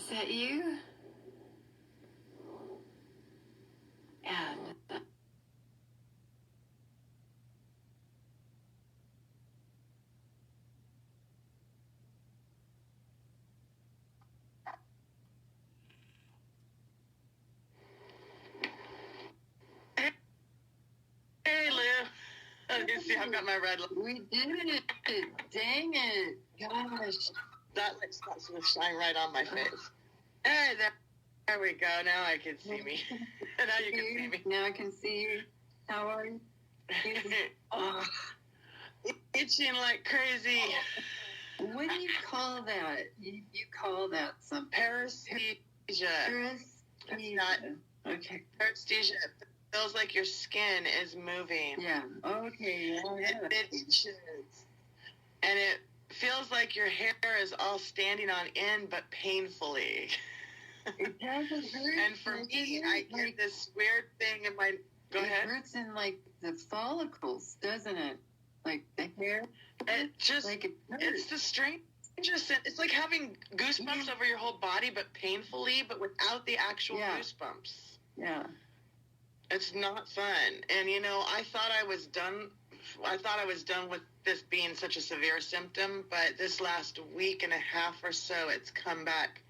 that you? And Hey, Lou. You see, I've got my red light. we did it. Dang it. Gosh. That light's supposed to shine right on my face. Hey, there we go. Now I can see me. Now you can see me. Now I can see you. How are you? Oh, Itching like crazy. what do you call that? You call that something? Paresthesia. It's not Okay. paresthesia. It feels like your skin is moving. Yeah. Okay. Yeah. It itches. And it feels like your hair is all standing on end, but painfully. It doesn't hurt. And for me, I get this weird thing in my... Go ahead. It hurts in, like, the follicles, doesn't it? Like, the hair. It just... Like, it's the strangest... It's like having goosebumps over your whole body, but painfully, but without the actual goosebumps. Yeah. It's not fun. And, you know, I thought I was done with this being such a severe symptom, but this last week and a half or so, it's come back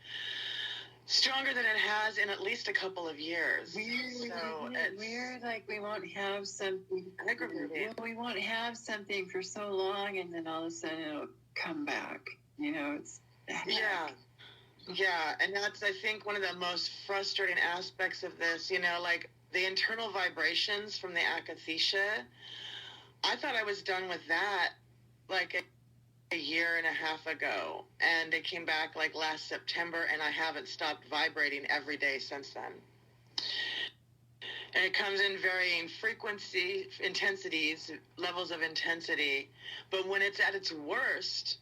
stronger than it has in at least a couple of years. Weird, like we won't have something. Aggravating. We won't have something for so long, and then all of a sudden it'll come back. You know, it's... Yeah, and that's, I think, one of the most frustrating aspects of this, you know, like the internal vibrations from the akathisia. I thought I was done with that like a year and a half ago, and they came back like last September, and I haven't stopped vibrating every day since then. And it comes in varying frequency, intensities, levels of intensity, but when it's at its worst,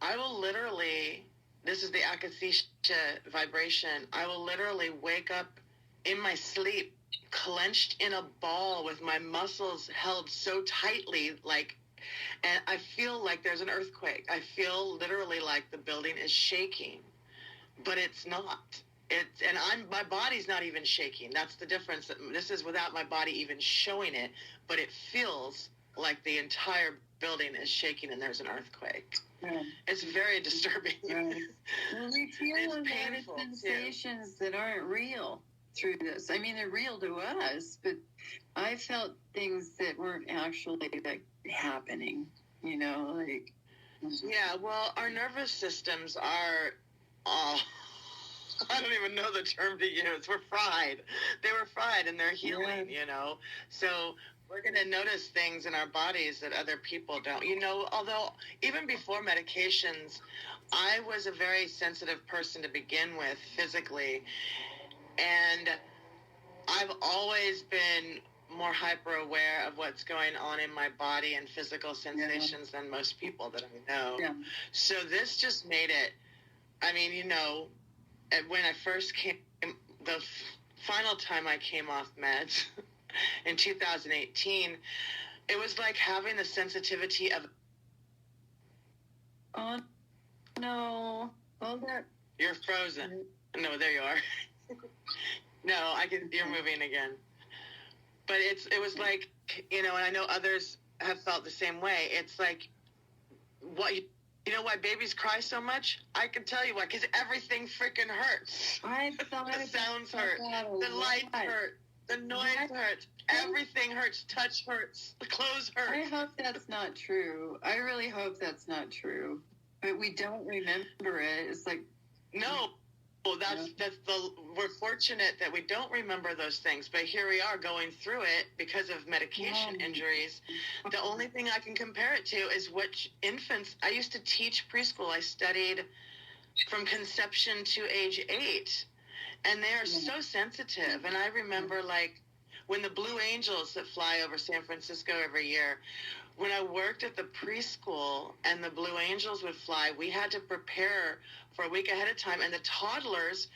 I will literally, this is the akathisia vibration, I will literally wake up in my sleep clenched in a ball with my muscles held so tightly, like, and I feel like there's an earthquake. I feel literally like the building is shaking, but it's not. My body's not even shaking. That's the difference. This is without my body even showing it, but it feels like the entire building is shaking and there's an earthquake. Yeah. It's very disturbing. Right. Well, we feel a lot of painful, sensations that aren't real through this. I mean, they're real to us, but I felt things that weren't actually like happening, you know, like... Yeah, well, our nervous systems are all... I don't even know the term to use. We're fried. They were fried, and they're healing, you know. So we're going to notice things in our bodies that other people don't. You know, although even before medications, I was a very sensitive person to begin with physically. And I've always been more hyper aware of what's going on in my body and physical sensations than most people that I know. Yeah. So this just made it, I mean, you know, when I first came, the final time I came off meds in 2018, it was like having the sensitivity of... Oh, no. Hold up. You're frozen. No, there you are. No, I can. You're moving again. But it was like, you know, and I know others have felt the same way. It's like, you know why babies cry so much? I can tell you why, because everything freaking hurts. I thought the sounds hurt, the lights hurt, the noise hurts, everything hurts. Touch hurts, the clothes hurt. I hope that's not true. I really hope that's not true. But we don't remember it. It's like... No. Well, we're fortunate that we don't remember those things, but here we are going through it because of medication injuries. The only thing I can compare it to is what infants, I used to teach preschool. I studied from conception to age 8, and they are so sensitive. And I remember, like, when the Blue Angels that fly over San Francisco every year, when I worked at the preschool and the Blue Angels would fly, we had to prepare for a week ahead of time, and the toddlers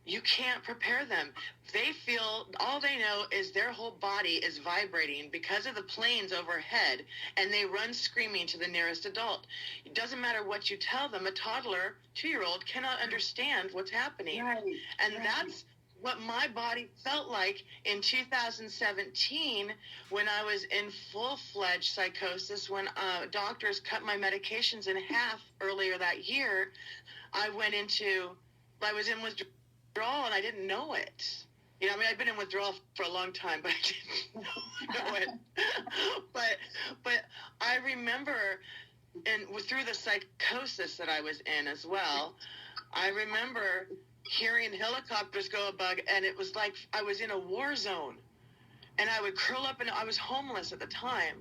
you can't prepare them. They feel, all they know is their whole body is vibrating because of the planes overhead, and they run screaming to the nearest adult. It doesn't matter what you tell them. A toddler, 2-year-old, cannot understand what's happening. Right. And that's what my body felt like in 2017 when I was in full-fledged psychosis, when doctors cut my medications in half earlier that year. I was in withdrawal and I didn't know it. You know, I mean, I've been in withdrawal for a long time, but I didn't know it. but I remember, and through the psychosis that I was in as well, I remember hearing helicopters go above, and it was like I was in a war zone. And I would curl up, and I was homeless at the time,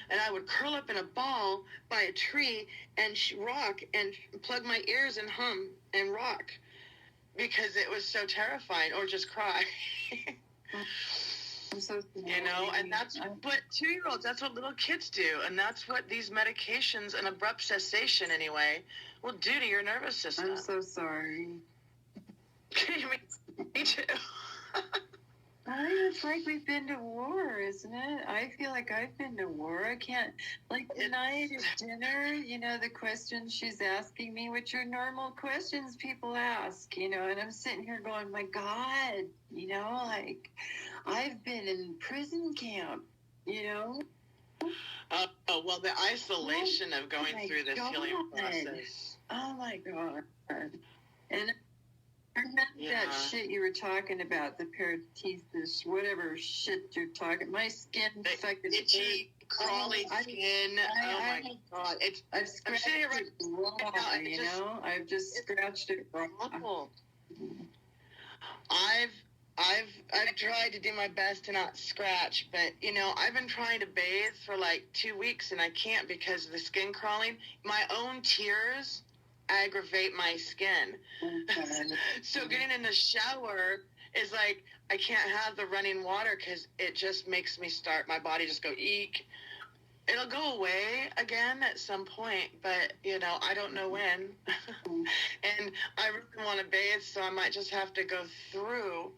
and I would curl up in a ball by a tree and rock and plug my ears and hum and rock because it was so terrifying, or just cry. I'm so sorry. You know, and that's what 2-year-olds, that's what little kids do, and that's what these medications, an abrupt cessation anyway, will do to your nervous system. I'm so sorry. Me too. It's like we've been to war, isn't it? I feel like I've been to war. I can't, like tonight at dinner, you know, the questions she's asking me, which are normal questions people ask, you know, and I'm sitting here going, my God, you know, like I've been in prison camp, you know? Well, the isolation of going through this healing process. Oh my God. And I remember that shit you were talking about, the parathesis, whatever shit you're talking. My skin fucking itchy, crawly skin. Oh my God! I've scratched it raw, you know. I've just scratched it raw. I've tried to do my best to not scratch, but you know, I've been trying to bathe for like 2 weeks and I can't because of the skin crawling. My own tears aggravate my skin. So getting in the shower is like, I can't have the running water because it just makes me my body just go eek. It'll go away again at some point, but you know, I don't know when. And I really want to bathe, so I might just have to go through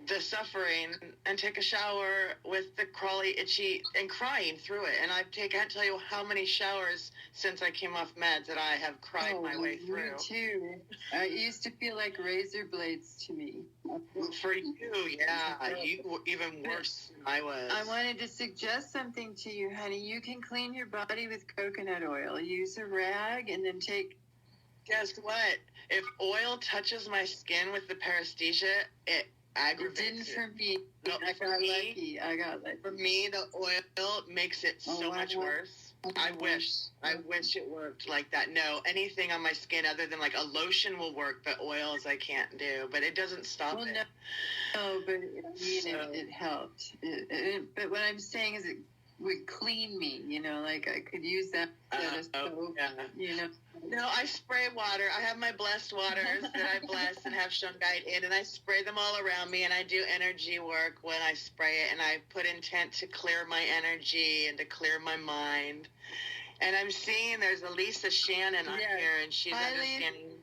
the suffering and take a shower with the crawly, itchy, and crying through it. And I can't tell you how many showers since I came off meds that I have cried my way through. Me too. It used to feel like razor blades to me. For you, yeah, you were even worse than I was. I wanted to suggest something to you, honey. You can clean your body with coconut oil. Use a rag and then take... Guess what? If oil touches my skin with the paresthesia, it aggravates it. Didn't for me. No, I got lucky. For me, the oil makes it so much worse. I wish it worked like that. No, anything on my skin other than like a lotion will work, but oils I can't do. But it doesn't stop it. No, but I mean, it helped. But what I'm saying is it would clean me, you know, like I could use that as soap, you know. No, I spray water. I have my blessed waters that I bless and have shungite in, and I spray them all around me, and I do energy work when I spray it, and I put intent to clear my energy and to clear my mind. And I'm seeing there's a Lisa Shannon on here, and she's understanding.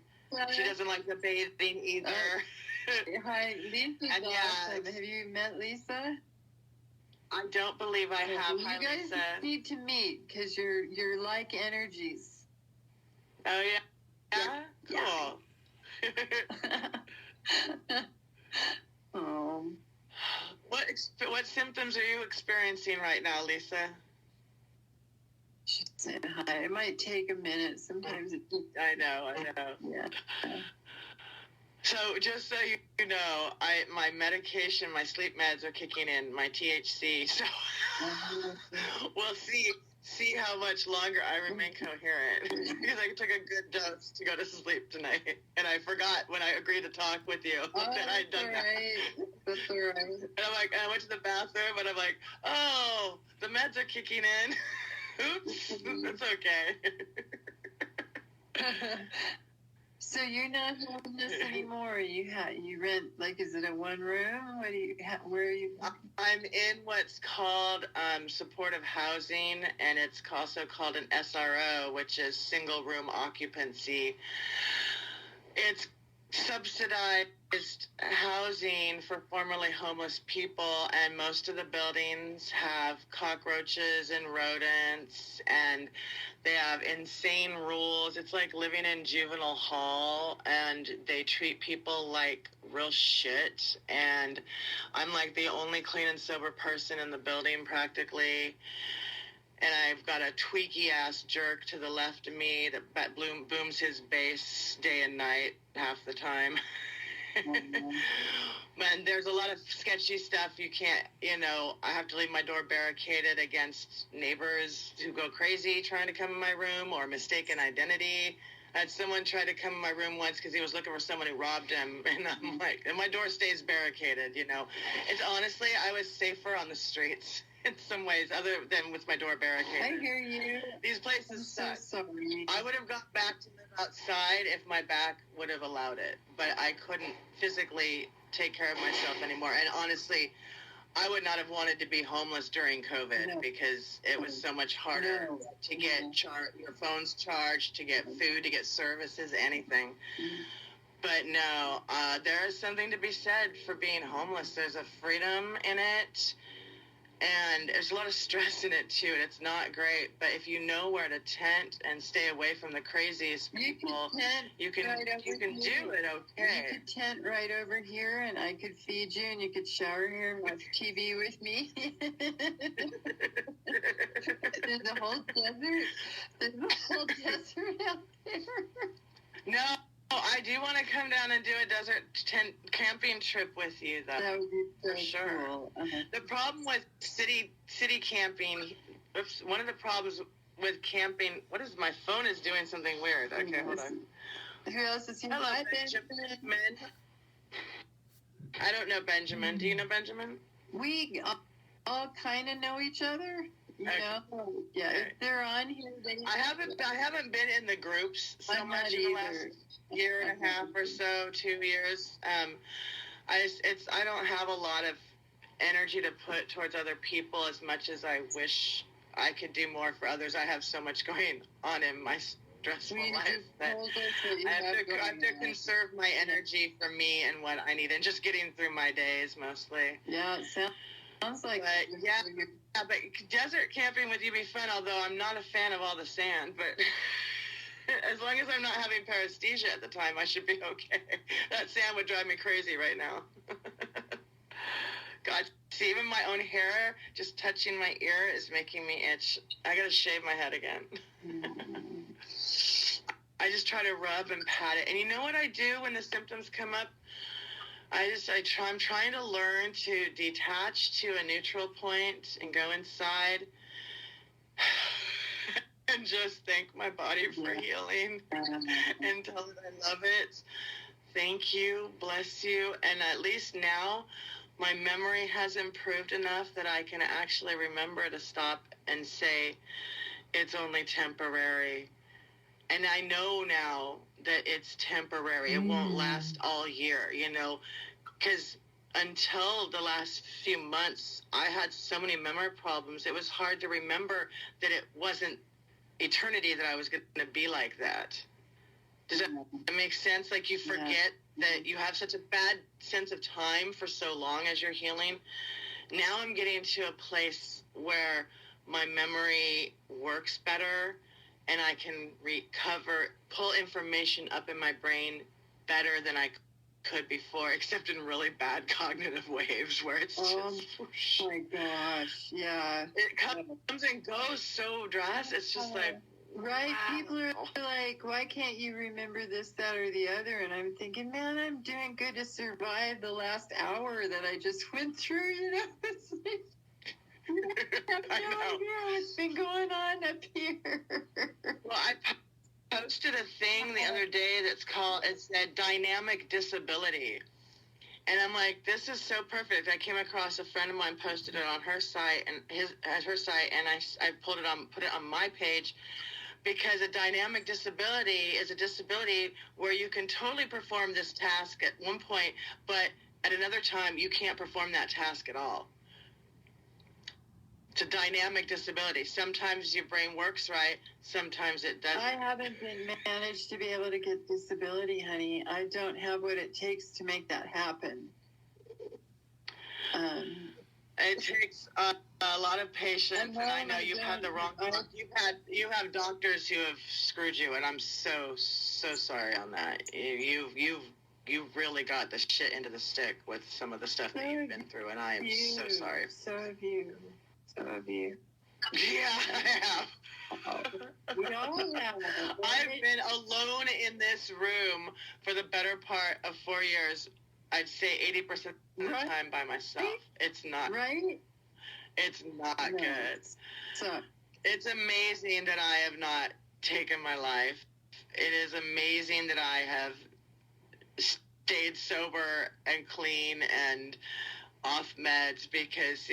She doesn't like the bathing either. Hi, Lisa's awesome. Have you met Lisa? I don't believe I have. You guys need to meet because you're like energies. Oh yeah. Cool. What symptoms are you experiencing right now, Lisa? She said hi. It might take a minute. Sometimes it. I know. Yeah. So just so you know, my medication, my sleep meds are kicking in, my THC. So we'll see how much longer I remain coherent. Because I took a good dose to go to sleep tonight, and I forgot when I agreed to talk with you that I'd done that. That's all right. And I went to the bathroom, and I'm like, oh, the meds are kicking in. Oops, that's okay. So you're not homeless anymore. You rent, like, is it a one room? Where are you? I'm in what's called supportive housing, and it's also called an SRO, which is single room occupancy. It's subsidized housing for formerly homeless people, and most of the buildings have cockroaches and rodents, and they have insane rules. It's like living in juvenile hall, and they treat people like real shit, and I'm like the only clean and sober person in the building practically. And I've got a tweaky ass jerk to the left of me that booms his bass day and night half the time. And there's a lot of sketchy stuff. You can't, I have to leave my door barricaded against neighbors who go crazy trying to come in my room, or mistaken identity. I had someone try to come in my room once because he was looking for someone who robbed him. And I'm like, and my door stays barricaded, It's honestly, I was safer on the streets in some ways, other than with my door barricaded. I hear you. These places suck. So sorry. I would have gone back to live outside if my back would have allowed it, but I couldn't physically take care of myself anymore. And honestly, I would not have wanted to be homeless during COVID because it was so much harder to get your phone's charged, to get food, to get services, anything. But no, there is something to be said for being homeless. There's a freedom in it. And there's a lot of stress in it, too, and it's not great. But if you know where to tent and stay away from the craziest people, you can do it okay. You could tent right over here, and I could feed you, and you could shower here and watch TV with me. There's a whole desert. There's a whole desert out there. No. I do want to come down and do a desert tent camping trip with you, though. That would be so for sure. Cool. Uh-huh. The problem with city camping, one of the problems with camping, my phone is doing something weird. Okay, hold on. Who else is here? Hello, Benjamin. I don't know Benjamin. Do you know Benjamin? We all kind of know each other. Yeah, okay. If they're on here, I haven't been in the groups so much in the last year and a half or so, 2 years. I don't have a lot of energy to put towards other people as much as I wish I could do more for others. I have so much going on in my stressful life that I have to conserve my energy for me and what I need, and just getting through my days mostly. Yeah, sounds like. But but desert camping with you be fun, although I'm not a fan of all the sand, but as long as I'm not having paresthesia at the time, I should be okay. That sand would drive me crazy right now. God, see, even my own hair just touching my ear is making me itch. I gotta shave my head again. I just try to rub and pat it. And you know what I do when the symptoms come up? I'm trying to learn to detach to a neutral point and go inside and just thank my body for healing and tell it I love it. Thank you, bless you. And at least now my memory has improved enough that I can actually remember to stop and say it's only temporary. And I know now that it's temporary. It won't last all year, because until the last few months, I had so many memory problems. It was hard to remember that it wasn't eternity that I was going to be like that. Does that make sense? Like you forget that you have such a bad sense of time for so long as you're healing. Now I'm getting to a place where my memory works better, and I can pull information up in my brain better than I could before, except in really bad cognitive waves where it's just... Oh my gosh, yeah. It comes and goes so drastic. It's just like... Right, wow. People are like, why can't you remember this, that, or the other? And I'm thinking, man, I'm doing good to survive the last hour that I just went through, It's like... I have no idea what's been going on up here. Well, I posted a thing the other day it said dynamic disability. And I'm like, this is so perfect. I came across a friend of mine posted it on her site and I put it on my page, because a dynamic disability is a disability where you can totally perform this task at one point, but at another time you can't perform that task at all. It's a dynamic disability. Sometimes your brain works right, sometimes it doesn't. I haven't been managed to be able to get disability, honey. I don't have what it takes to make that happen. It takes a lot of patience, and I know you've had the wrong. You have doctors who have screwed you, and I'm so sorry on that. You've really got the shit into the stick with some of the stuff that you've been through, and I am so sorry. So have you. So have you. Yeah, I have. We all have. I've been alone in this room for the better part of 4 years. I'd say 80% of the time by myself. It's not right. It's not good. So it's amazing that I have not taken my life. It is amazing that I have stayed sober and clean and off meds because,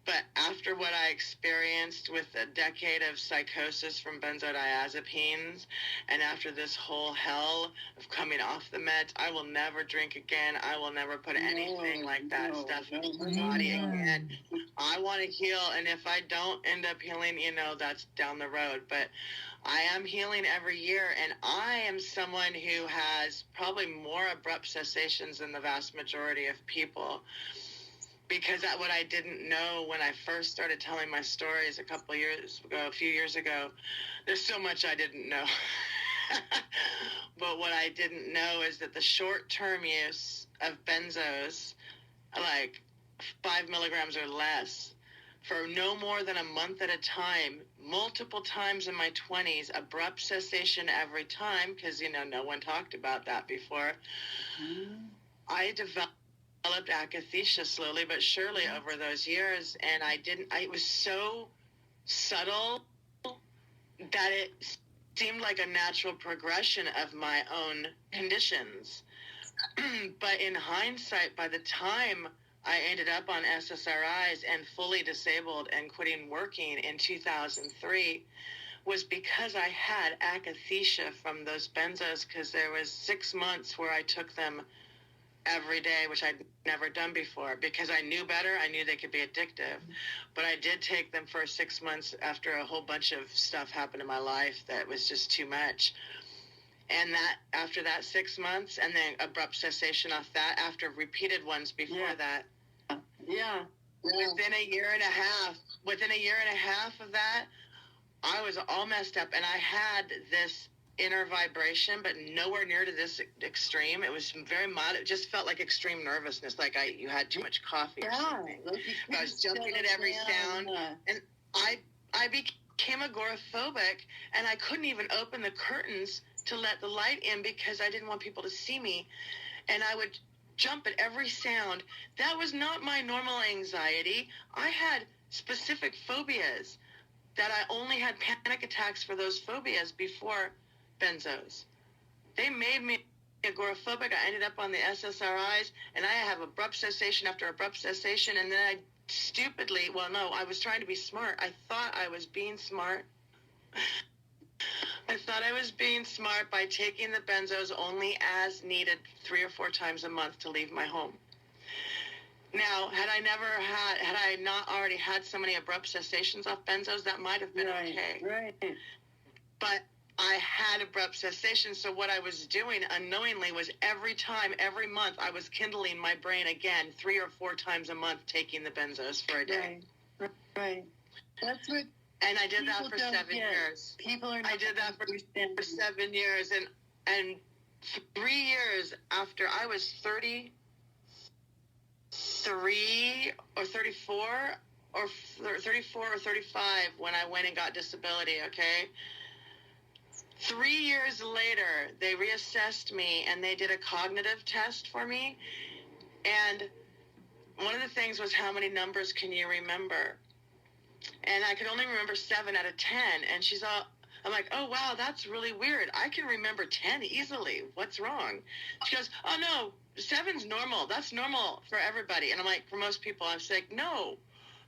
but after what I experienced with a decade of psychosis from benzodiazepines, and after this whole hell of coming off the meds, I will never drink again. I will never put anything like that stuff in my body again. I want to heal, and if I don't end up healing, that's down the road. But I am healing every year, and I am someone who has probably more abrupt cessations than the vast majority of people. Because that's what I didn't know when I first started telling my stories a few years ago. There's so much I didn't know. But what I didn't know is that the short-term use of benzos, like 5 milligrams or less, for no more than a month at a time, multiple times in my 20s, abrupt cessation every time, because, no one talked about that before. I developed akathisia slowly but surely over those years, and it was so subtle that it seemed like a natural progression of my own conditions. But in hindsight, by the time I ended up on SSRIs and fully disabled and quitting working in 2003 was because I had akathisia from those benzos, because there was 6 months where I took them every day, which I'd never done before, because I knew better. I knew they could be addictive, but I did take them for 6 months after a whole bunch of stuff happened in my life that was just too much. And that after that 6 months, and then abrupt cessation off that after repeated ones before that. Yeah. Within a year and a half of that, I was all messed up, and I had this inner vibration, but nowhere near to this extreme. It was very mild. It just felt like extreme nervousness, like you had too much coffee or something. I was jumping at every sound, and I became agoraphobic, and I couldn't even open the curtains to let the light in because I didn't want people to see me, and I would jump at every sound. That was not my normal anxiety. I had specific phobias that I only had panic attacks for those phobias before benzos. They made me agoraphobic. I ended up on the SSRIs, and I have abrupt cessation after abrupt cessation, and then I was trying to be smart. I thought I was being smart. I thought I was being smart by taking the benzos only as needed 3 or 4 times a month to leave my home. Now, had I not already had so many abrupt cessations off benzos, that might have been okay. Right. But I had abrupt cessation, so what I was doing unknowingly was every month, I was kindling my brain again 3 or 4 times a month, taking the benzos for a day. Right. That's what. And I did that for 7 years. I did that for 7 years, and 3 years after I was 33 or 34 or 34 or 35 when I went and got disability. Okay. 3 years later, they reassessed me, and they did a cognitive test for me. And one of the things was, how many numbers can you remember? And I could only remember 7 out of 10. And I'm like, oh, wow, that's really weird. I can remember 10 easily. What's wrong? She goes, oh, no, 7's normal. That's normal for everybody. And I'm like, for most people, I was like, no.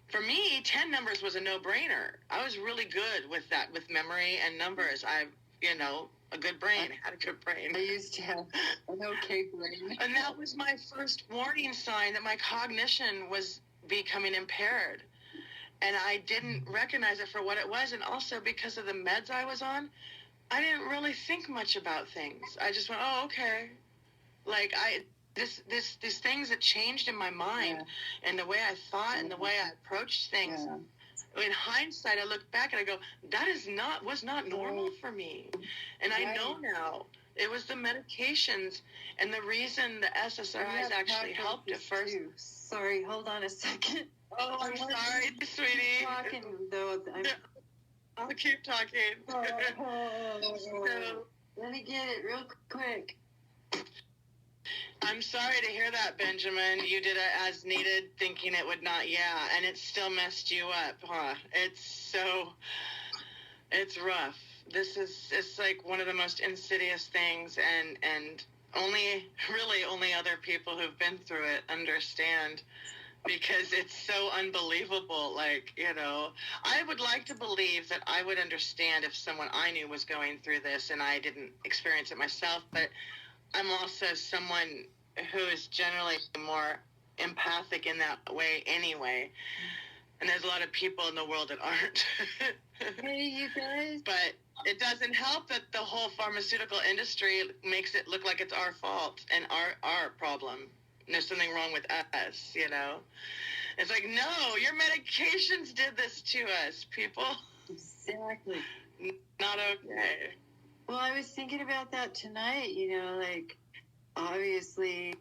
For me, 10 numbers was a no-brainer. I was really good with that, with memory and numbers. A good brain. I had a good brain. I used to have an okay brain. And that was my first warning sign that my cognition was becoming impaired. And I didn't recognize it for what it was. And also because of the meds I was on, I didn't really think much about things. I just went, oh, okay. Like these things that changed in my mind and the way I thought and the way I approached things. Yeah. In hindsight, I look back and I go, that was not normal for me. And I know now it was the medications and the reason the SSRIs actually helped at first. Too. Sorry, hold on a second. Oh, I'm sorry, sweetie. Talking though. I'll keep talking. So, let me get it real quick. I'm sorry to hear that, Benjamin. You did it as needed, thinking it would not. Yeah, and it still messed you up, huh? It's rough. It's like one of the most insidious things, and only other people who've been through it understand, because it's so unbelievable. Like, I would like to believe that I would understand if someone I knew was going through this and I didn't experience it myself, but I'm also someone who is generally more empathic in that way anyway. And there's a lot of people in the world that aren't. Hey, you guys. But it doesn't help that the whole pharmaceutical industry makes it look like it's our fault and our problem. And there's something wrong with us, It's like, no, your medications did this to us, people. Exactly. Not okay. Well, I was thinking about that tonight, like, obviously,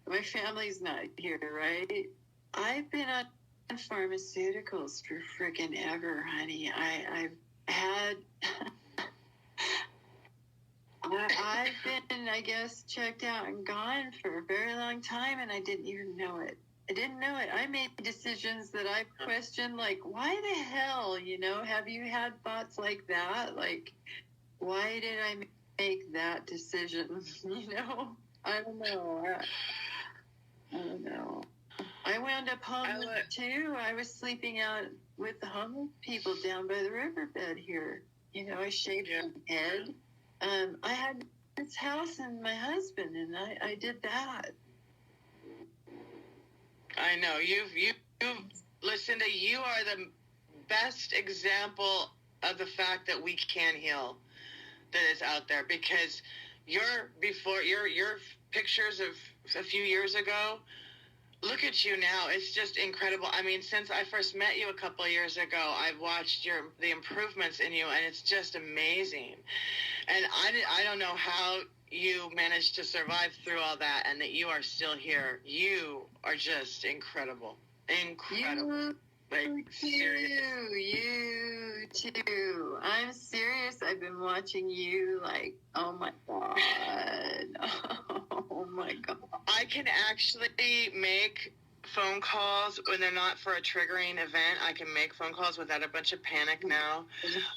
my family's not here, right? I've been on pharmaceuticals for freaking ever, honey. I've had, I've been, I guess, checked out and gone for a very long time, and I didn't even know it. I made decisions that I questioned, like, why the hell, have you had thoughts like that? Like, why did I make that decision? I don't know. I don't know. I wound up homeless too. I was sleeping out with the homeless people down by the riverbed here. I shaved my head. I had this house and my husband, and I did that. I know. You've Lucinda, you are the best example of the fact that we can heal that is out there, because your pictures of a few years ago, look at you now. It's just incredible. I mean, since I first met you a couple of years ago, I've watched the improvements in you, and it's just amazing. And I don't know how you managed to survive through all that and that you are still here. You are just incredible. Incredible. You too. I'm serious. I've been watching you like, oh my God. Oh my God. I can actually make phone calls when they're not for a triggering event. I can make phone calls without a bunch of panic now.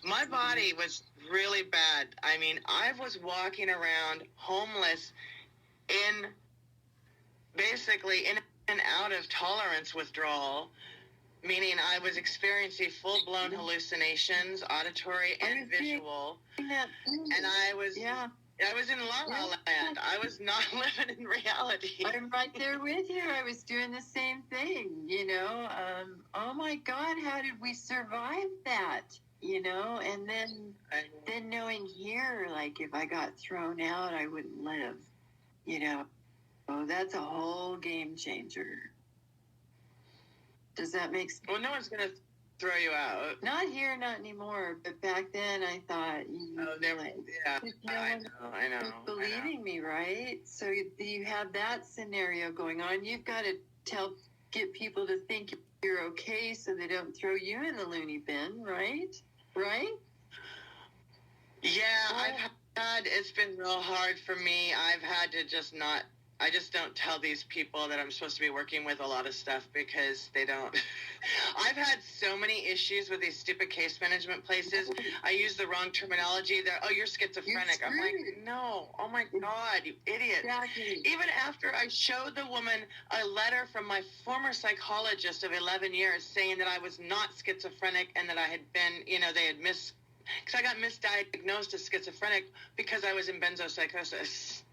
My body was really bad. I mean, I was walking around homeless basically in and out of tolerance withdrawal, meaning I was experiencing full-blown hallucinations, auditory and visual. And I was in La La Land. I was not living in reality. I'm right there with you. I was doing the same thing, oh my God, how did we survive that? And then knowing here, like, if I got thrown out, I wouldn't live, Oh, that's a whole game changer. Does that make sense? Well, no one's going to throw you out. Not here, not anymore. But back then, I thought, I know. Believing me, right? So you have that scenario going on. You've got to get people to think you're okay, so they don't throw you in the loony bin, right? Right? Yeah, it's been real hard for me. I've had to I just don't tell these people that I'm supposed to be working with a lot of stuff because they don't. I've had so many issues with these stupid case management places. I use the wrong terminology. You're schizophrenic. I'm like, no. Oh my God, you idiot. Exactly. Even after I showed the woman a letter from my former psychologist of 11 years saying that I was not schizophrenic and that I had been, they had because I got misdiagnosed as schizophrenic because I was in benzopsychosis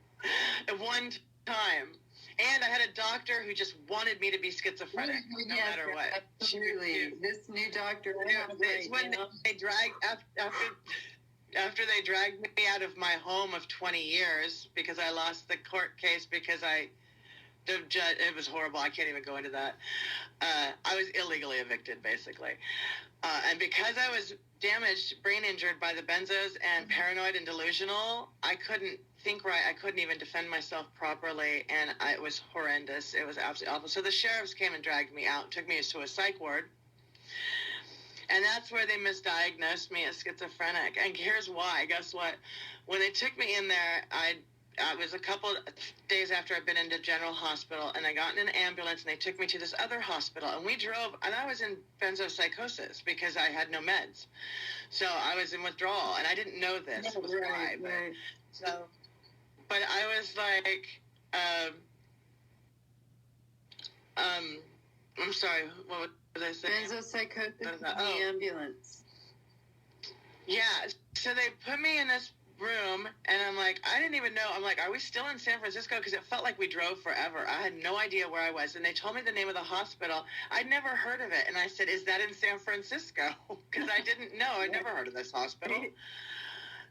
at one time. And I had a doctor who just wanted me to be schizophrenic, no matter what. Absolutely. This new doctor. They dragged after they dragged me out of my home of 20 years because I lost the court case because the judge, it was horrible. I can't even go into that. I was illegally evicted, basically. And because I was damaged, brain injured by the benzos and paranoid and delusional, I couldn't think right. I couldn't even defend myself properly, and it was horrendous. It was absolutely awful. So the sheriffs came and dragged me out, took me to a psych ward, and that's where they misdiagnosed me as schizophrenic. And here's why. Guess what? When they took me in there, I was a couple days after I'd been into General Hospital, and I got in an ambulance, and they took me to this other hospital, and we drove, and I was in benzopsychosis because I had no meds. So I was in withdrawal, and I didn't know this was why. But I was like, I'm sorry, what was I saying? Benzopsychosis in the ambulance. Yeah, so they put me in this room, and I'm like, I didn't even know. I'm like, are we still in San Francisco? Because it felt like we drove forever. I had no idea where I was, and they told me the name of the hospital. I'd never heard of it, and I said, is that in San Francisco? Because I didn't know. I'd never heard of this hospital.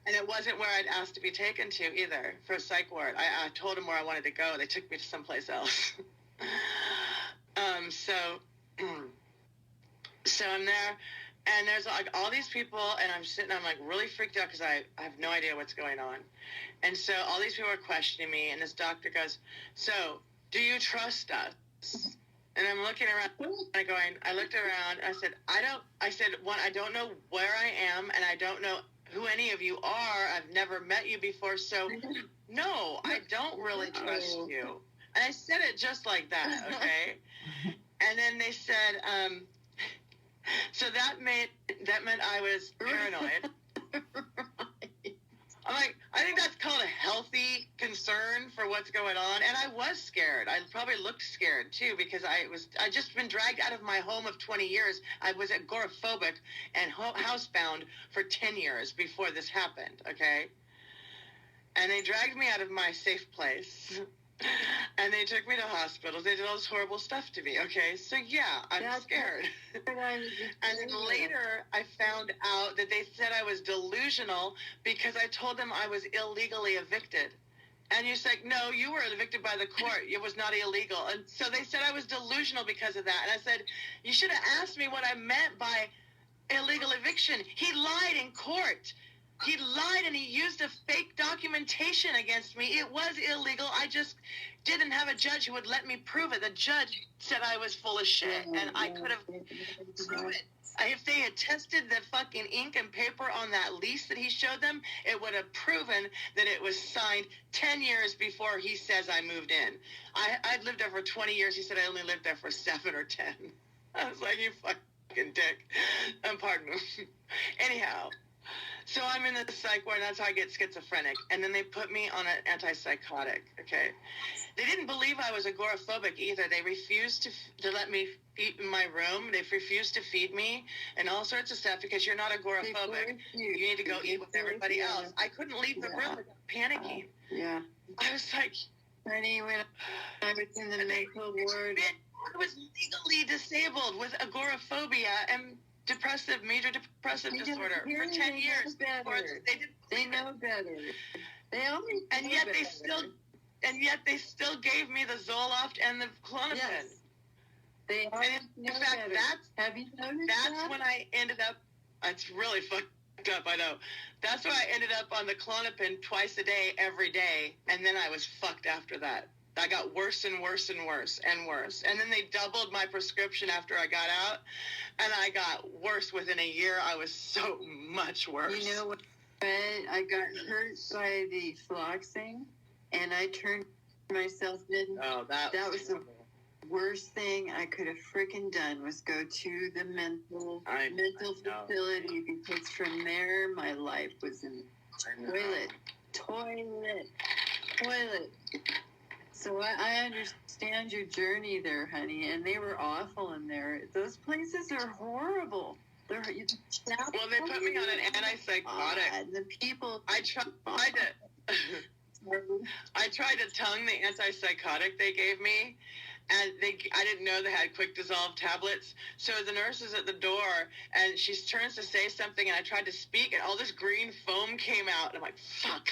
And it wasn't where I'd asked to be taken to either for a psych ward. I told them where I wanted to go. They took me to someplace else. So I'm there, and there's like all these people, and I'm like really freaked out because I have no idea what's going on. And so all these people are questioning me, and this doctor goes, so do you trust us? And I'm looking around, and I looked around, and I said, I don't know where I am, and I don't know who any of you are. I've never met you before, so no, I don't really trust you. And I said it just like that, okay? And then they said, so that meant I was paranoid. I'm like, I think that's called a healthy concern for what's going on. And I was scared. I probably looked scared too, because I just been dragged out of my home of 20 years. I was agoraphobic and housebound for 10 years before this happened. Okay. And they dragged me out of my safe place. And they took me to hospitals. They did all this horrible stuff to me. Okay, so yeah, I'm scared. And then later, I found out that they said I was delusional because I told them I was illegally evicted. And you're like, no, you were evicted by the court. It was not illegal. And so they said I was delusional because of that. And I said, you should have asked me what I meant by illegal eviction. He lied in court. He lied, and he used a fake documentation against me. It was illegal. I just didn't have a judge who would let me prove it. The judge said I was full of shit, and I could have proven it. If they had tested the fucking ink and paper on that lease that he showed them, it would have proven that it was signed 10 years before he says I moved in. I'd lived there for 20 years. He said I only lived there for 7 or 10. I was like, you fucking dick. Pardon me. Anyhow. So I'm in the psych ward, and that's how I get schizophrenic. And then they put me on an antipsychotic, okay? They didn't believe I was agoraphobic either. They refused to let me eat in my room. They refused to feed me and all sorts of stuff because you're not agoraphobic. You need to go eat with everybody else. I couldn't leave the room without panicking. I was like... Honey, when I was in the mental ward... I was legally disabled with agoraphobia and... major depressive disorder for 10 years. They know better. And yet they still gave me the Zoloft and the Klonopin. Yes. They in fact, have you noticed that's when I ended up. It's really fucked up. I know. That's when I ended up on the Klonopin twice a day, every day, and then I was fucked after that. I got worse and worse and worse and worse. And then they doubled my prescription after I got out, and I got worse within a year. I was so much worse. You know what? I got hurt by the floxing, and I turned myself in. Oh, that was the worst thing I could have freaking done was go to the mental facility, because from there my life was in toilet. So I understand your journey there, honey, and they were awful in there. Those places are horrible. Well, they put me on an antipsychotic. The people... I tried to... I tried to tongue the antipsychotic they gave me, and I didn't know they had quick dissolve tablets. So the nurse is at the door, and she turns to say something, and I tried to speak, and all this green foam came out, and I'm like, fuck.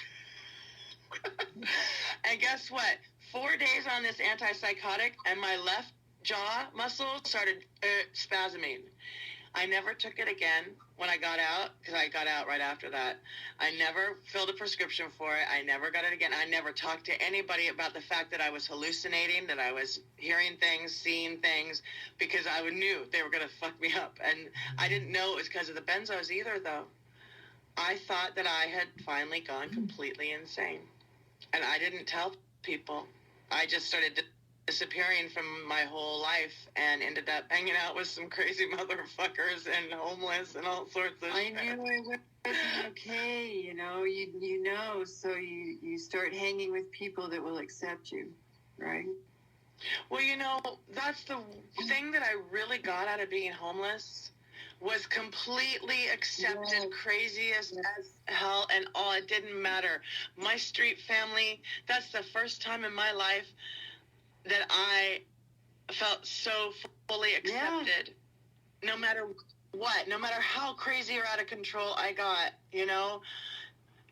And guess what? 4 days on this antipsychotic, and my left jaw muscle started spasming. I never took it again when I got out, because I got out right after that. I never filled a prescription for it. I never got it again. I never talked to anybody about the fact that I was hallucinating, that I was hearing things, seeing things, because I knew they were going to fuck me up. And I didn't know it was because of the benzos either, though. I thought that I had finally gone completely insane. And I didn't tell people. I just started disappearing from my whole life and ended up hanging out with some crazy motherfuckers and homeless and all sorts of I shit. knew it wasn't okay, you know, so you start hanging with people that will accept you, right? Well, that's the thing that I really got out of being homeless, was completely accepted, crazy as hell, and all. It didn't matter. My street family, that's the first time in my life that I felt so fully accepted, no matter what, no matter how crazy or out of control I got,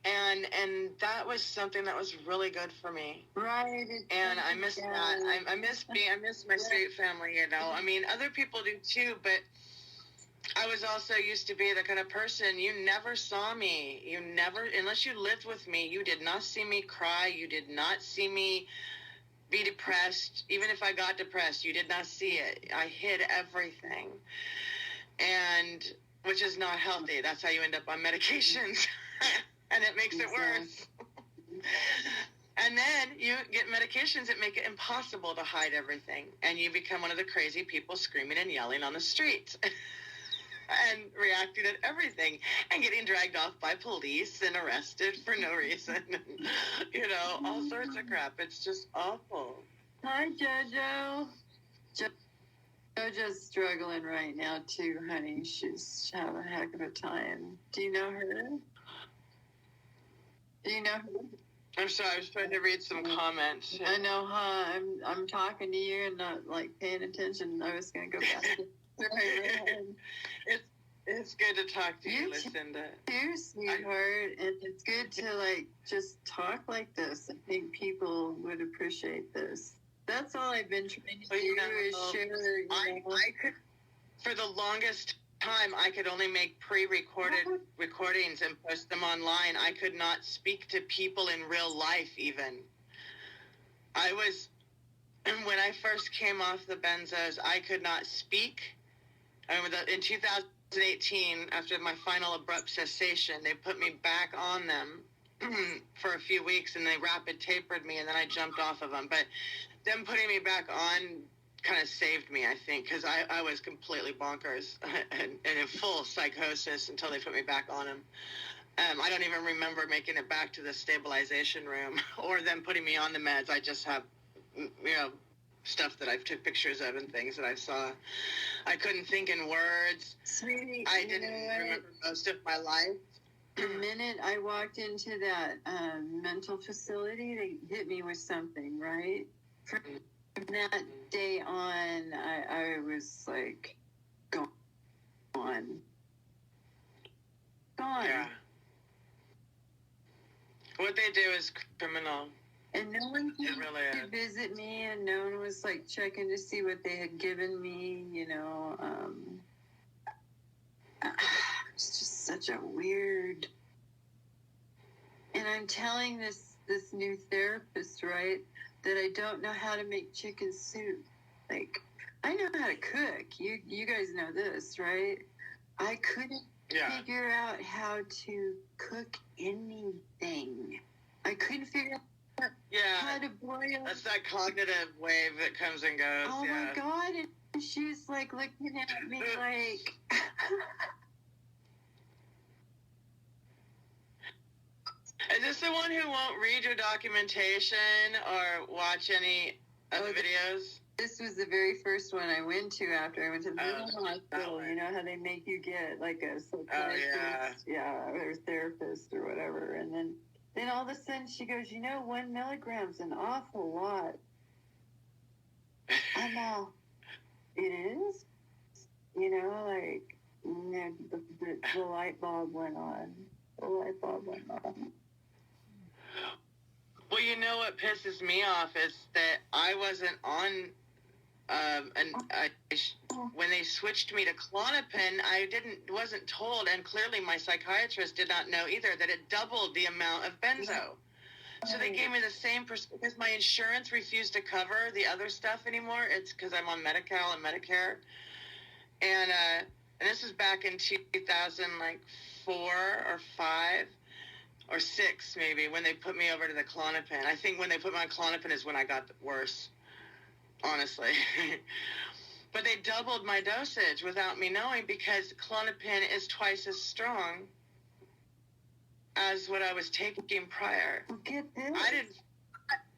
and that was something that was really good for me. Right. And I miss that. I miss my street family, I mean, other people do too, but I was also used to be the kind of person, you never saw me. You never, unless you lived with me, you did not see me cry. You did not see me be depressed. Even if I got depressed, you did not see it. I hid everything, and which is not healthy. That's how you end up on medications, and it makes it worse. And then you get medications that make it impossible to hide everything, and you become one of the crazy people screaming and yelling on the streets. And reacting at everything, and getting dragged off by police and arrested for no reason. All sorts of crap. It's just awful. Hi, JoJo. JoJo's struggling right now, too, honey. She's having a heck of a time. Do you know her? I'm sorry, I was trying to read some comments. I know, huh? I'm talking to you and not, paying attention. I was going to go back to It's good to talk to you, Lucinda. You, sweetheart, and it's good to just talk like this. I think people would appreciate this. That's all I've been trying to do is share. I could, for the longest time, I could only make pre-recorded recordings and post them online. I could not speak to people in real life, even. When I first came off the benzos, I could not speak. In 2018, after my final abrupt cessation, they put me back on them for a few weeks, and they rapid tapered me, and then I jumped off of them. But them putting me back on kind of saved me, I think, because I was completely bonkers and in full psychosis until they put me back on them. I don't even remember making it back to the stabilization room or them putting me on the meds. I just have, stuff that I took pictures of and things that I saw. I couldn't think in words. Sweetie, I didn't remember most of my life. The minute I walked into that mental facility, they hit me with something, right? From that day on, I was gone. Yeah. What they do is criminal. And no one came to visit me, and no one was checking to see what they had given me, It's just such a weird. And I'm telling this new therapist, right, that I don't know how to make chicken soup. I know how to cook. You guys know this, right? I couldn't figure out how to cook anything. I couldn't figure out how to boil. That's that cognitive wave that comes and goes. Oh my God. And she's looking at me Is this the one who won't read your documentation or watch any of the videos? This was the very first one I went to after I went to the hospital. You know how they make you get a psychiatrist, or therapist or whatever. And then then all of a sudden she goes, 1 milligram's an awful lot. I'm all, it is? Like, the light bulb went on. The light bulb went on. Well, what pisses me off is that I wasn't on, when they switched me to Klonopin, I wasn't told, and clearly my psychiatrist did not know either, that it doubled the amount of benzo. So they gave me the same, because my insurance refused to cover the other stuff anymore. It's because I'm on Medi-Cal and Medicare. And this is back in 2004 or 5 or 6, maybe, when they put me over to the Klonopin. I think when they put me on Klonopin is when I got worse, honestly. But they doubled my dosage without me knowing, because Klonopin is twice as strong as what I was taking prior. Get this. I didn't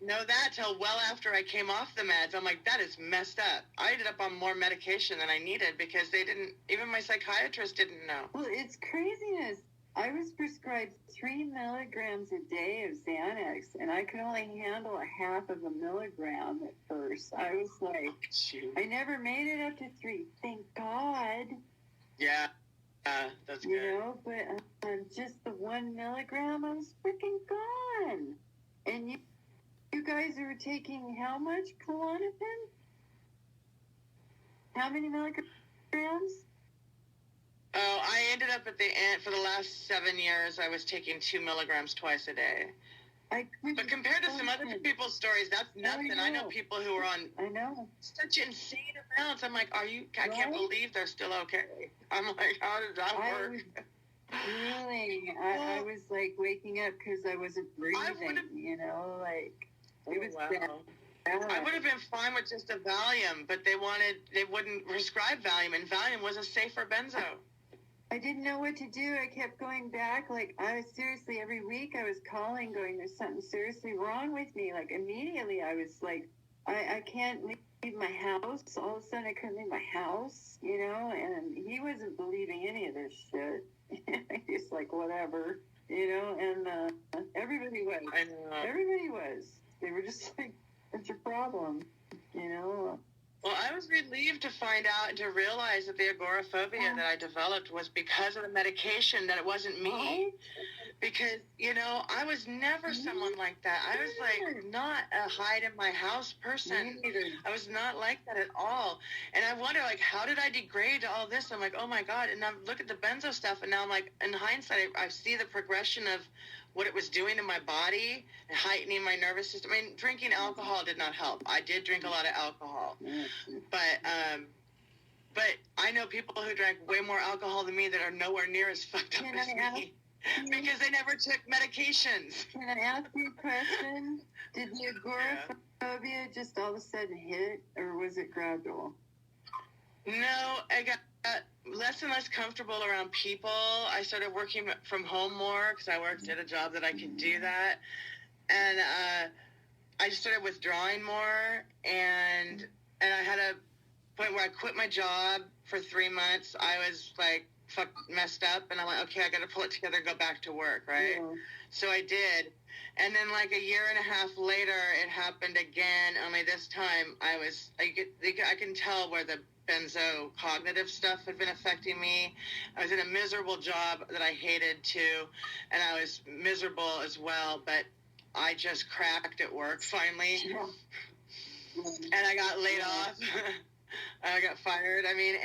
know that till well after I came off the meds. I'm like, that is messed up. I ended up on more medication than I needed, because even my psychiatrist didn't know. Well, it's craziness. I was prescribed 3 milligrams a day of Xanax, and I could only handle a half of a milligram at first. I was like, I never made it up to 3. Thank God. Yeah. That's good. But just the 1 milligram, I was freaking gone. And you guys are taking how much Klonopin? How many milligrams? Oh, I ended up at the end, for the last 7 years, I was taking 2 milligrams twice a day. But compared to some other people's stories, that's nothing. I know people who are on such insane amounts. I'm like, I can't believe they're still okay. I'm like, how did that work? Really? I was like waking up because I wasn't breathing, it was bad. I would have been fine with just a Valium, but they wouldn't prescribe Valium, and Valium was a safer benzo. I didn't know what to do. I kept going back. Like, I was seriously, every week I was calling, going, there's something seriously wrong with me. Like, immediately I was like, I can't leave my house. All of a sudden I couldn't leave my house, and he wasn't believing any of this shit. He's like, whatever, and everybody was. I know. Everybody was. They were just like, what's your problem, Well, I was relieved to find out and to realize that the agoraphobia that I developed was because of the medication, that it wasn't me. Because, I was never someone like that. I was like not a hide in my house person. I was not like that at all. And I wonder, like, how did I degrade to all this? I'm like, oh my God. And I look at the benzo stuff, and now I'm like, in hindsight, I see the progression of what it was doing to my body and heightening my nervous system. I mean, drinking alcohol did not help. I did drink a lot of alcohol, but I know people who drank way more alcohol than me that are nowhere near as fucked up as me, because they never took medications. Can I ask you a question? Did the agoraphobia just all of a sudden hit, or was it gradual? No, I got less and less comfortable around people. I started working from home more, because I worked at a job that I could do that. And I just started withdrawing more. And I had a point where I quit my job for 3 months. I was like messed up. And I'm like, okay, I got to pull it together and go back to work, right? Yeah. So I did. And then like a year and a half later, it happened again. Only this time I can tell where the benzo cognitive stuff had been affecting me. I was in a miserable job that I hated too, and I was miserable as well, but I just cracked at work finally. And I got laid off. I got fired. I mean,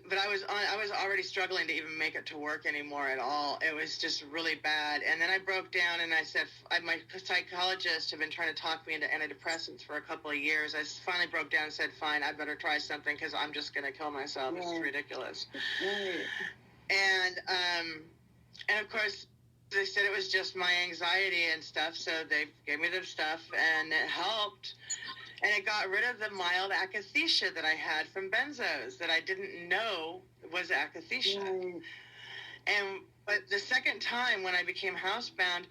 but I was already struggling to even make it to work anymore at all. It was just really bad. And then I broke down, and I said, my psychologist had been trying to talk me into antidepressants for a couple of years. I finally broke down and said, fine, I better try something, because I'm just going to kill myself. This is ridiculous. And of course, they said it was just my anxiety and stuff. So they gave me the stuff, and it helped. And it got rid of the mild akathisia that I had from benzos that I didn't know was akathisia. But the second time when I became housebound,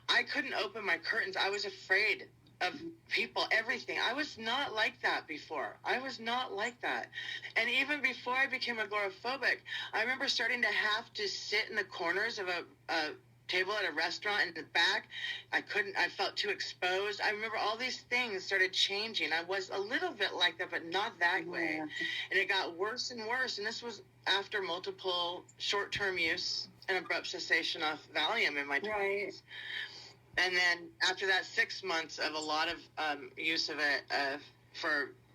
I couldn't open my curtains. I was afraid of people, everything. I was not like that before. I was not like that. And even before I became agoraphobic, I remember starting to have to sit in the corners of a table at a restaurant in the back. I felt too exposed. I remember all these things started changing. I was a little bit like that, but not that way. And it got worse and worse. And this was after multiple short-term use and abrupt cessation of Valium in my 20s. Right. And then after that, 6 months of a lot of use of it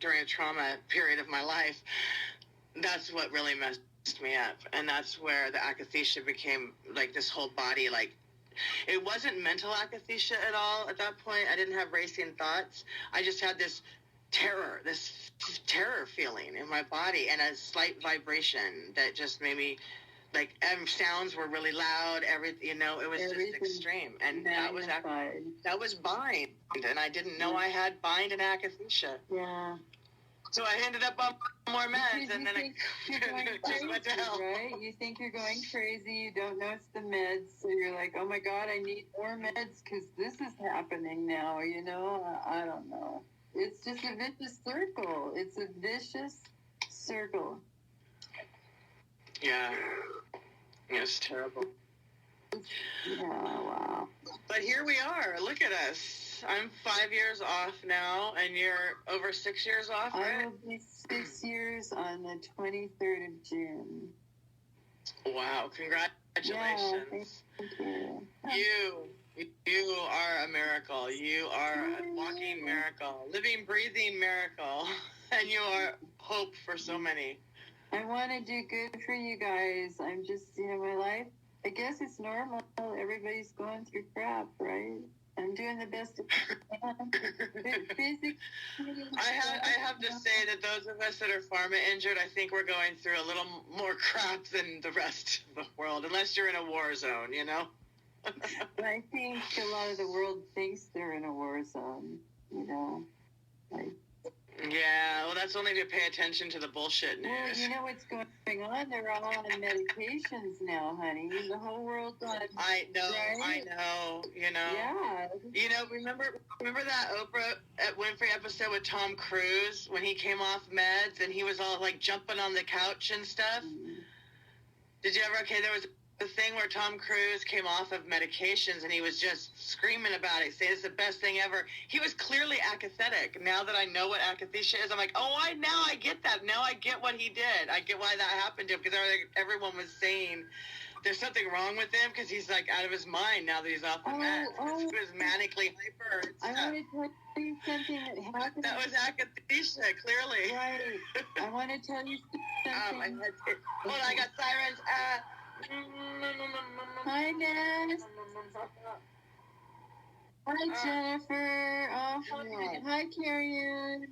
during a trauma period of my life, that's what really messed me up. And that's where the akathisia became like this whole body, like it wasn't mental akathisia at all at that point. I didn't have racing thoughts. I just had this terror feeling in my body and a slight vibration that just made me, like, sounds were really loud. Everything, it was just extreme. And that was Bind. And I didn't know I had Bind and Akathisia. Yeah. So I ended up on more meds, and then I just went to hell. Right? You think you're going crazy. You don't know it's the meds. So you're like, oh my God, I need more meds because this is happening now. I don't know. It's just a vicious circle. It's a vicious circle. Yeah. It's terrible. Yeah, wow. But here we are. Look at us. I'm 5 years off now, and you're over 6 years off, right? I will be 6 years on the 23rd of June. Wow. Congratulations. Yeah, thank you. You are a miracle. You are a walking miracle, living, breathing miracle. And you are hope for so many. I want to do good for you guys. I'm just, my life, I guess it's normal. Everybody's going through crap, right? I'm doing the best I can. Physically, I have to say that those of us that are pharma injured, I think we're going through a little more crap than the rest of the world, unless you're in a war zone, But I think a lot of the world thinks they're in a war zone, Yeah, well, that's only to pay attention to the bullshit news. Well, you know what's going on? They're all on medications now, honey. The whole world's on. I know, right? Yeah. Remember that Oprah Winfrey episode with Tom Cruise when he came off meds and he was all like jumping on the couch and stuff? Mm-hmm. Did you ever? Okay, there was the thing where Tom Cruise came off of medications and he was just screaming about it, saying it's the best thing ever. He was clearly akathetic. Now that I know what akathisia is, I'm like, now I get that. Now I get what he did. I get why that happened to him, because everyone was saying there's something wrong with him because he's like out of his mind now that he's off the meds. He was manically hyper. I want to tell you something that happened. That was akathisia, clearly. Right. I want to tell you something. Hold on, I got sirens. Hi, Ness. Hi, Jennifer. Oh, hi, Carrie.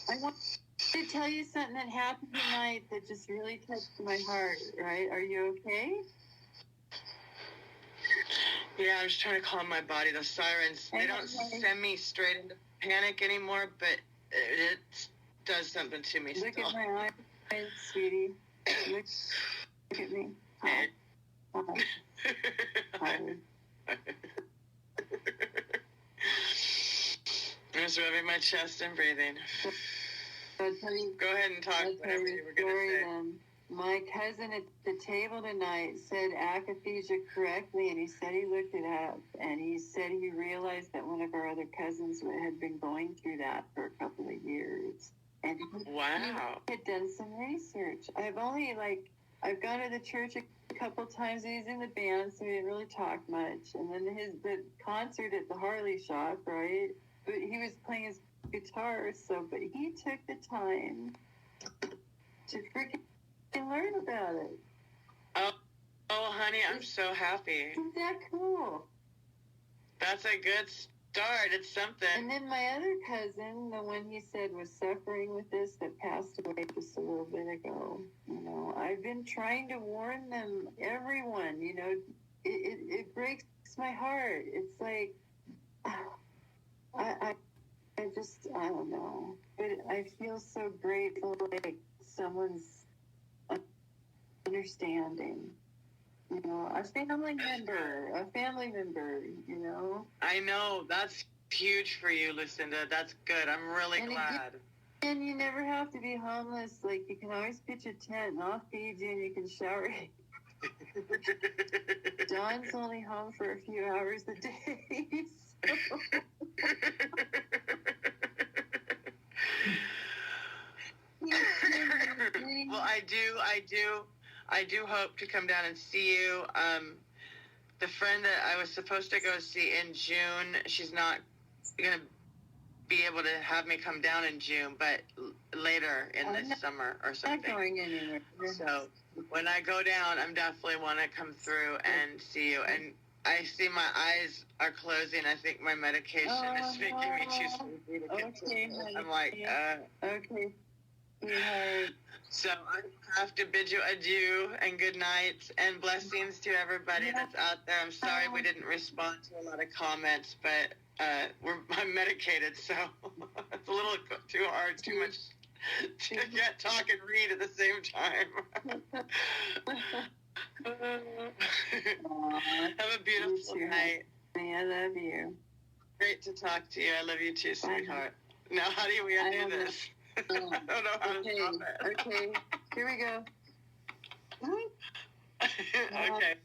I want to tell you something that happened tonight that just really touched my heart, right? Are you okay? Yeah, I'm just trying to calm my body. The sirens, they don't send me straight into panic anymore, but it does something to me. Look at my eyes, sweetie. Look at me. Hi. Hi. I'm just rubbing my chest and breathing. Go ahead and talk whatever you were going to say. Then. My cousin at the table tonight said akathisia correctly, and he said he looked it up, and he said he realized that one of our other cousins had been going through that for a couple of years. And he had done some research. I've gone to the church a couple times. He's in the band, so he didn't really talk much. And then the concert at the Harley shop, right? But he was playing his guitar, but he took the time to freaking learn about it. Oh, honey, I'm so happy. Isn't that cool? That's a good start. It's something. And then my other cousin, the one he said was suffering with this, that passed away just a little bit ago. I've been trying to warn them, everyone. It breaks my heart. It's like I don't know, but I feel so grateful, like someone's understanding. A family member. I know, that's huge for you, Lucinda. That's good. I'm really And glad. And you never have to be homeless. Like, you can always pitch a tent and I'll feed you and you can shower. Dawn's only home for a few hours a day. So. Well, I do hope to come down and see you. The friend that I was supposed to go see in June, she's not going to be able to have me come down in June, but later in the summer or something. Not going anywhere. So when I go down, I'm definitely want to come through and see you. And I see my eyes are closing. I think my medication is making me too sleepy to continue. I'm like, Okay. Yeah. So I have to bid you adieu and good night and blessings to everybody that's out there. I'm sorry we didn't respond to a lot of comments, but I'm medicated, so it's a little too hard, too much to get, talk, and read at the same time. Have a beautiful night. I love you. Great to talk to you. I love you too, sweetheart. Now, how do we undo this? I don't know how to stop it. Okay, here we go. Okay.